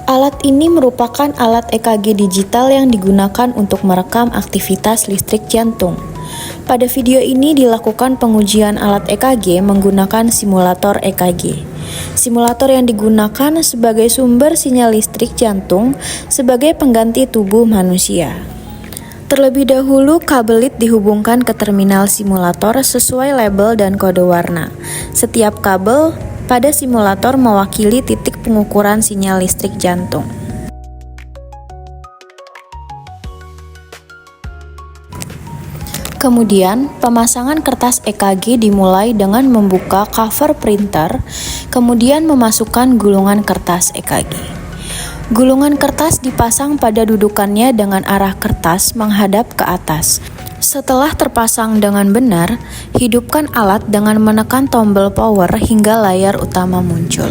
Alat ini merupakan alat EKG digital yang digunakan untuk merekam aktivitas listrik jantung. Pada video ini dilakukan pengujian alat EKG menggunakan simulator EKG. Simulator yang digunakan sebagai sumber sinyal listrik jantung sebagai pengganti tubuh manusia. Terlebih dahulu, kabel lead dihubungkan ke terminal simulator sesuai label dan kode warna. Setiap kabel pada simulator mewakili titik pengukuran sinyal listrik jantung. Kemudian, pemasangan kertas EKG dimulai dengan membuka cover printer, kemudian memasukkan gulungan kertas EKG. Gulungan kertas dipasang pada dudukannya dengan arah kertas menghadap ke atas. Setelah terpasang dengan benar, hidupkan alat dengan menekan tombol power hingga layar utama muncul.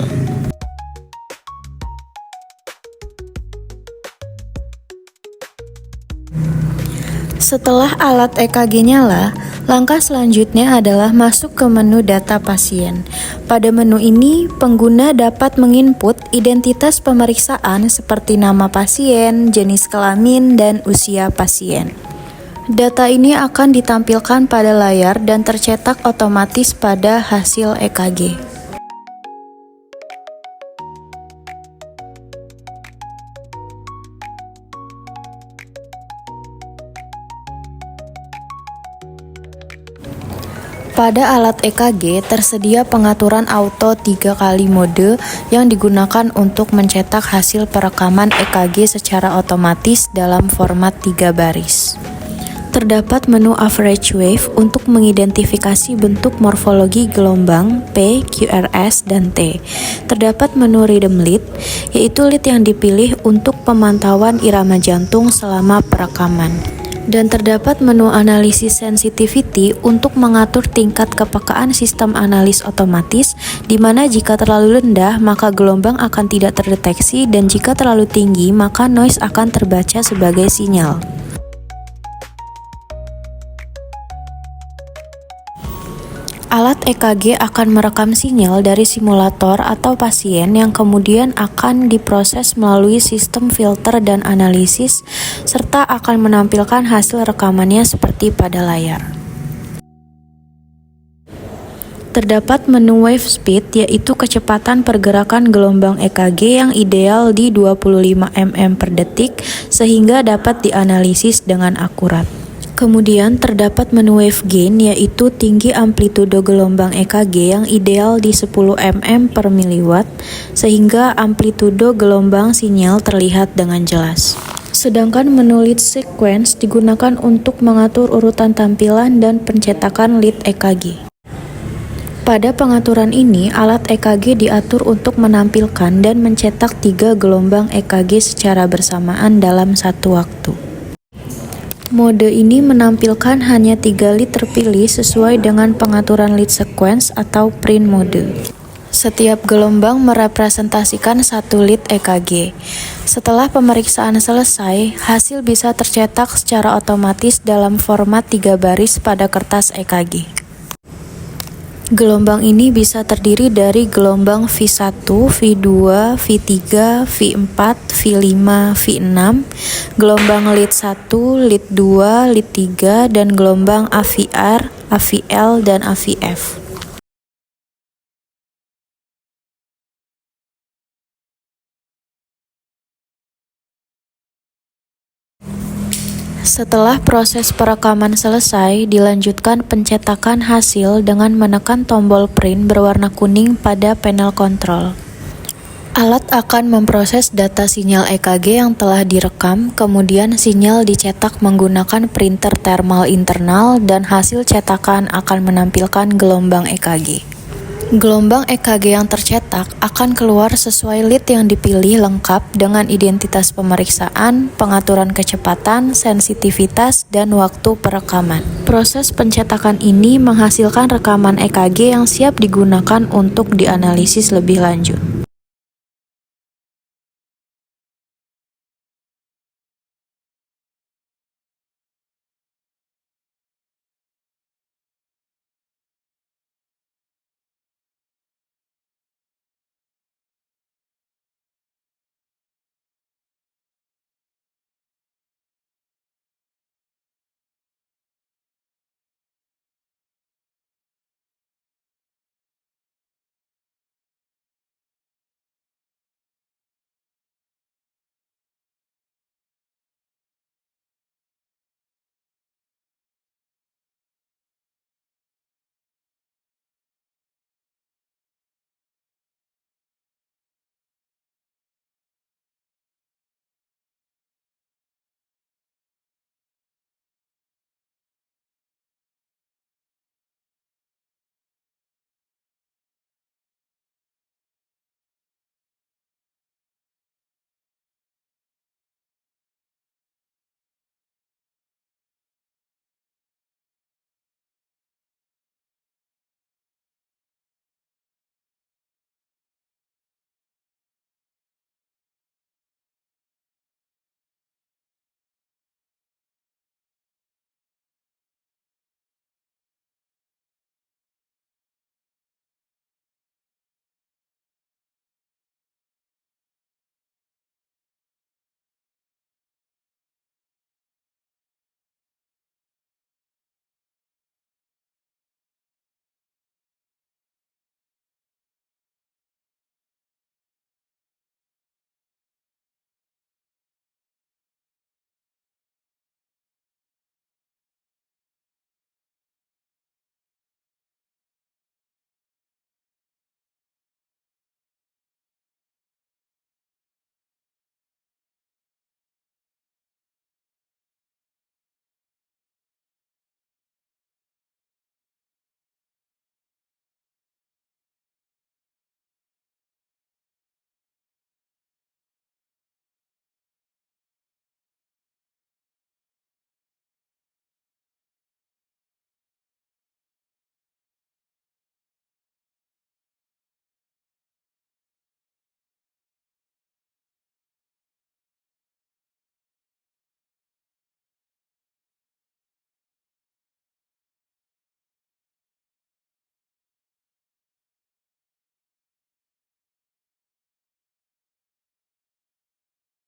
Setelah alat EKG nyala, langkah selanjutnya adalah masuk ke menu data pasien. Pada menu ini, pengguna dapat menginput identitas pemeriksaan seperti nama pasien, jenis kelamin, dan usia pasien. Data ini akan ditampilkan pada layar dan tercetak otomatis pada hasil EKG. Pada alat EKG tersedia pengaturan auto 3 kali mode yang digunakan untuk mencetak hasil perekaman EKG secara otomatis dalam format 3 baris. Terdapat menu average wave untuk mengidentifikasi bentuk morfologi gelombang P, QRS, dan T. Terdapat menu rhythm lead, yaitu lead yang dipilih untuk pemantauan irama jantung selama perekaman. Dan terdapat menu analisis sensitivity untuk mengatur tingkat kepekaan sistem analis otomatis, di mana jika terlalu rendah maka gelombang akan tidak terdeteksi dan jika terlalu tinggi maka noise akan terbaca sebagai sinyal. Alat EKG akan merekam sinyal dari simulator atau pasien yang kemudian akan diproses melalui sistem filter dan analisis, serta akan menampilkan hasil rekamannya seperti pada layar. Terdapat menu wave speed, yaitu kecepatan pergerakan gelombang EKG yang ideal di 25 mm per detik sehingga dapat dianalisis dengan akurat. Kemudian terdapat menu wave gain, yaitu tinggi amplitudo gelombang EKG yang ideal di 10 mm per miliwatt sehingga amplitudo gelombang sinyal terlihat dengan jelas. Sedangkan menu lead sequence digunakan untuk mengatur urutan tampilan dan pencetakan lead EKG. Pada pengaturan ini, alat EKG diatur untuk menampilkan dan mencetak 3 gelombang EKG secara bersamaan dalam satu waktu. Mode ini menampilkan hanya 3 lead terpilih sesuai dengan pengaturan lead sequence atau print mode. Setiap gelombang merepresentasikan 1 lead EKG. Setelah pemeriksaan selesai, hasil bisa tercetak secara otomatis dalam format 3 baris pada kertas EKG. Gelombang ini bisa terdiri dari gelombang V1, V2, V3, V4, V5, V6, gelombang lead 1, lead 2, lead 3, dan gelombang AVR, AVL, dan AVF. Setelah proses perekaman selesai, dilanjutkan pencetakan hasil dengan menekan tombol print berwarna kuning pada panel kontrol. Alat akan memproses data sinyal EKG yang telah direkam, kemudian sinyal dicetak menggunakan printer thermal internal dan hasil cetakan akan menampilkan gelombang EKG. Gelombang EKG yang tercetak akan keluar sesuai lead yang dipilih lengkap dengan identitas pemeriksaan, pengaturan kecepatan, sensitivitas, dan waktu perekaman. Proses pencetakan ini menghasilkan rekaman EKG yang siap digunakan untuk dianalisis lebih lanjut.